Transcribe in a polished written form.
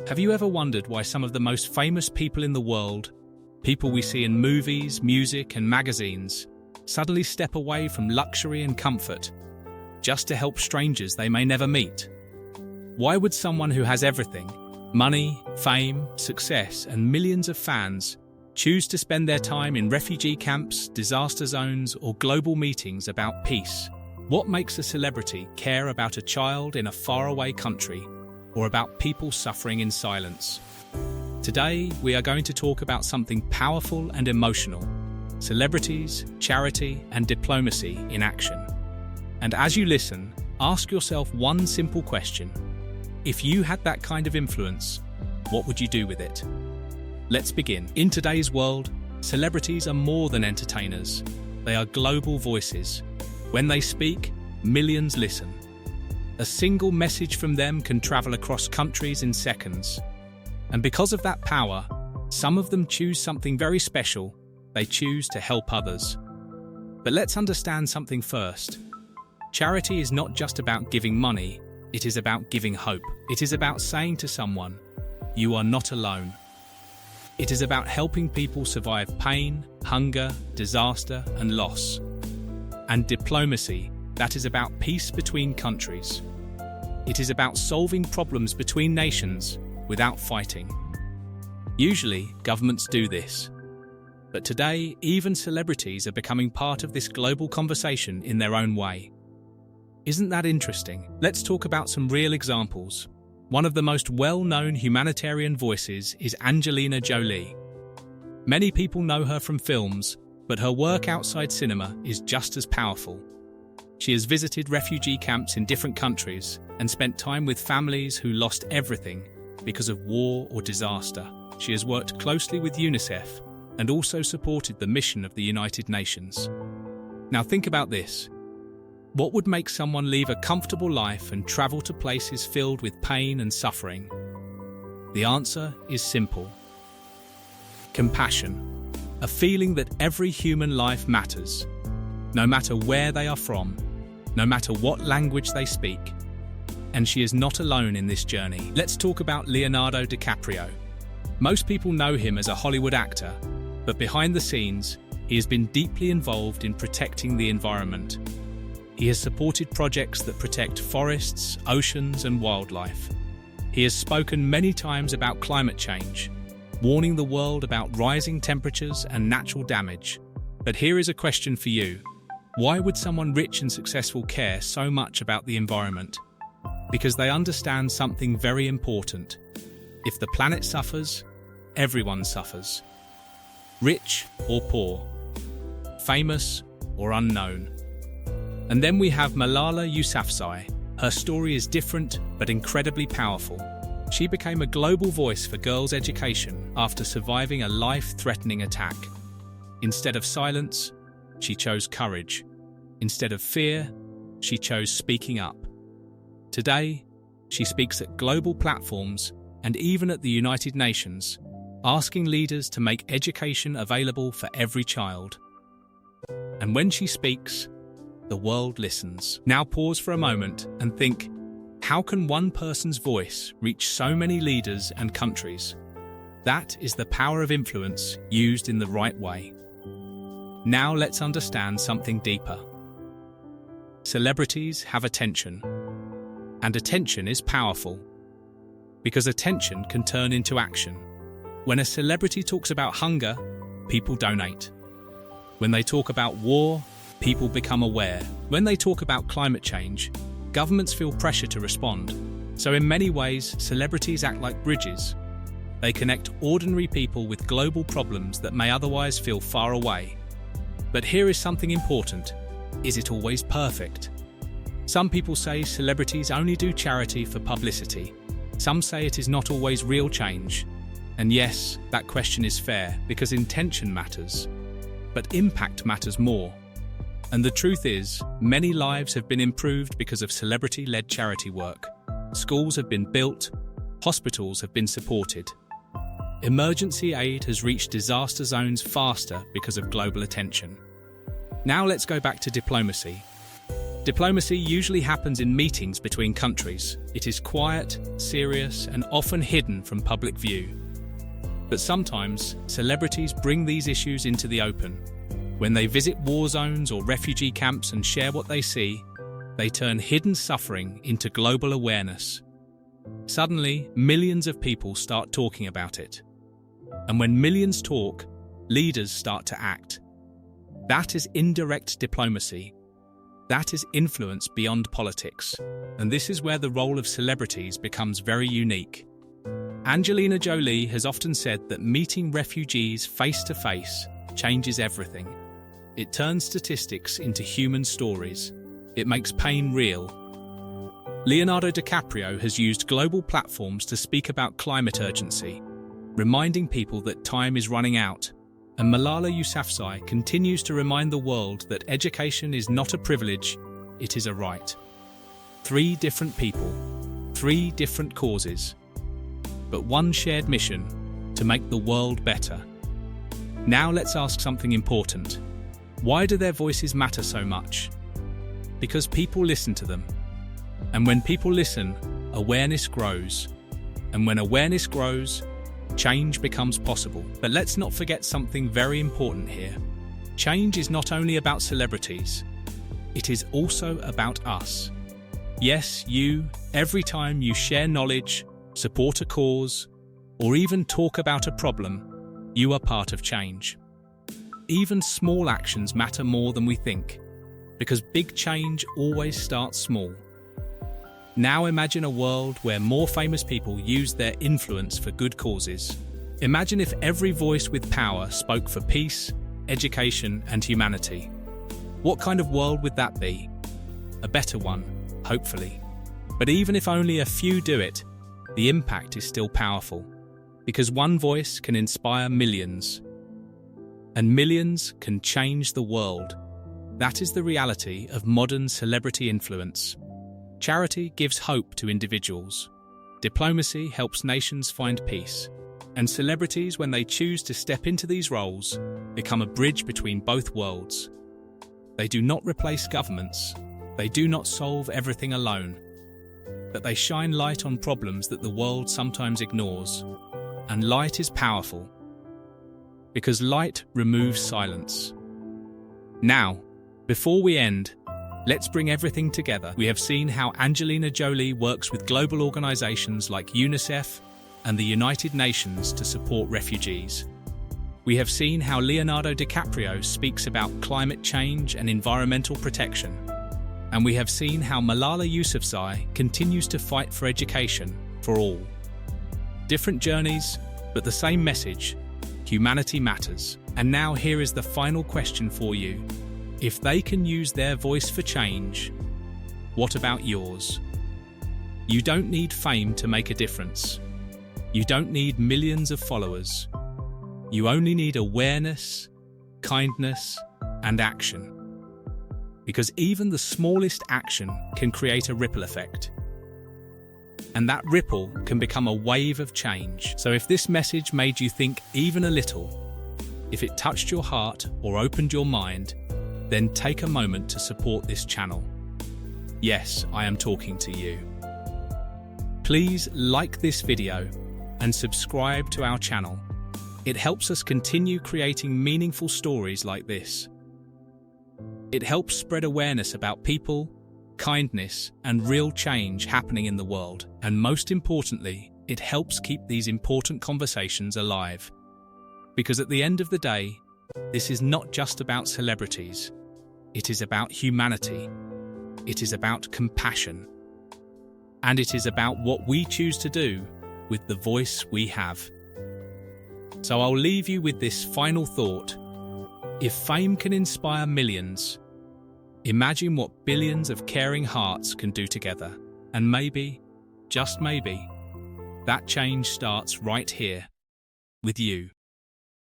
Have you ever wondered why some of the most famous people in the world, people we see in movies, music, and magazines, suddenly step away from luxury and comfort just to help strangers they may never meet? Why would someone who has everything, money, fame, success, and millions of fans, choose to spend their time in refugee camps, disaster zones, or global meetings about peace? What makes a celebrity care about a child in a faraway country or about people suffering in silence? Today, we are going to talk about something powerful and emotional: celebrities, charity, and diplomacy in action. And as you listen, ask yourself one simple question. If you had that kind of influence, what would you do with it? Let's begin. In today's world, celebrities are more than entertainers. They are global voices. When they speak, millions listen. A single message from them can travel across countries in seconds. And because of that power, some of them choose something very special. They choose to help others. But let's understand something first. Charity is not just about giving money, it is about giving hope. It is about saying to someone, "You are not alone." It is about helping people survive pain, hunger, disaster, and loss. And diplomacy, that is about peace between countries. It is about solving problems between nations without fighting. Usually, governments do this. But today, even celebrities are becoming part of this global conversation in their own way. Isn't that interesting? Let's talk about some real examples. One of the most well-known humanitarian voices is Angelina Jolie. Many people know her from films, but her work outside cinema is just as powerful. She has visited refugee camps in different countries and spent time with families who lost everything because of war or disaster. She has worked closely with UNICEF and also supported the mission of the United Nations. Now think about this. What would make someone leave a comfortable life and travel to places filled with pain and suffering? The answer is simple. Compassion. A feeling that every human life matters, no matter where they are from, no matter what language they speak. And she is not alone in this journey. Let's talk about Leonardo DiCaprio. Most people know him as a Hollywood actor, but behind the scenes, he has been deeply involved in protecting the environment. He has supported projects that protect forests, oceans, and wildlife. He has spoken many times about climate change, warning the world about rising temperatures and natural damage. But here is a question for you. Why would someone rich and successful care so much about the environment? Because they understand something very important. If the planet suffers, everyone suffers. Rich or poor, famous or unknown. And then we have Malala Yousafzai. Her story is different but incredibly powerful. She became a global voice for girls' education after surviving a life-threatening attack. Instead of silence, she chose courage. Instead of fear, she chose speaking up. Today, she speaks at global platforms and even at the United Nations, asking leaders to make education available for every child. And when she speaks, the world listens. Now pause for a moment and think, how can one person's voice reach so many leaders and countries? That is the power of influence used in the right way. Now let's understand something deeper. Celebrities have attention, and attention is powerful, because attention can turn into action. When a celebrity talks about hunger, people donate. When they talk about war, people become aware. When they talk about climate change, governments feel pressure to respond. So in many ways, celebrities act like bridges. They connect ordinary people with global problems that may otherwise feel far away. But here is something important. Is it always perfect? Some people say celebrities only do charity for publicity. Some say it is not always real change. And yes, that question is fair because intention matters. But impact matters more. And the truth is, many lives have been improved because of celebrity-led charity work. Schools have been built, hospitals have been supported. Emergency aid has reached disaster zones faster because of global attention. Now let's go back to diplomacy. Diplomacy usually happens in meetings between countries. It is quiet, serious, and often hidden from public view. But sometimes, celebrities bring these issues into the open. When they visit war zones or refugee camps and share what they see, they turn hidden suffering into global awareness. Suddenly, millions of people start talking about it. And when millions talk, leaders start to act. That is indirect diplomacy. That is influence beyond politics. And this is where the role of celebrities becomes very unique. Angelina Jolie has often said that meeting refugees face to face changes everything. It turns statistics into human stories. It makes pain real. Leonardo DiCaprio has used global platforms to speak about climate urgency, reminding people that time is running out. And Malala Yousafzai continues to remind the world that education is not a privilege, it is a right. 3 different people, 3 different causes, but one shared mission: to make the world better. Now let's ask something important. Why do their voices matter so much? Because people listen to them. And when people listen, awareness grows. And when awareness grows, change becomes possible. But let's not forget something very important here. Change is not only about celebrities, it is also about us. Yes, you, every time you share knowledge, support a cause, or even talk about a problem, you are part of change. Even small actions matter more than we think, because big change always starts small. Now imagine a world where more famous people use their influence for good causes. Imagine if every voice with power spoke for peace, education, and humanity. What kind of world would that be? A better one, hopefully. But even if only a few do it, the impact is still powerful, because one voice can inspire millions, and millions can change the world. That is the reality of modern celebrity influence. Charity gives hope to individuals. Diplomacy helps nations find peace. And celebrities, when they choose to step into these roles, become a bridge between both worlds. They do not replace governments. They do not solve everything alone. But they shine light on problems that the world sometimes ignores. And light is powerful, because light removes silence. Now, before we end, let's bring everything together. We have seen how Angelina Jolie works with global organizations like UNICEF and the United Nations to support refugees. We have seen how Leonardo DiCaprio speaks about climate change and environmental protection. And we have seen how Malala Yousafzai continues to fight for education for all. Different journeys, but the same message: humanity matters. And now here is the final question for you. If they can use their voice for change, what about yours? You don't need fame to make a difference. You don't need millions of followers. You only need awareness, kindness, and action. Because even the smallest action can create a ripple effect. And that ripple can become a wave of change. So if this message made you think even a little, if it touched your heart or opened your mind, then take a moment to support this channel. Yes, I am talking to you. Please like this video and subscribe to our channel. It helps us continue creating meaningful stories like this. It helps spread awareness about people, kindness, and real change happening in the world. And most importantly, it helps keep these important conversations alive. Because at the end of the day, this is not just about celebrities. It is about humanity. It is about compassion. And it is about what we choose to do with the voice we have. So I'll leave you with this final thought. If fame can inspire millions, imagine what billions of caring hearts can do together. And maybe, just maybe, that change starts right here with you.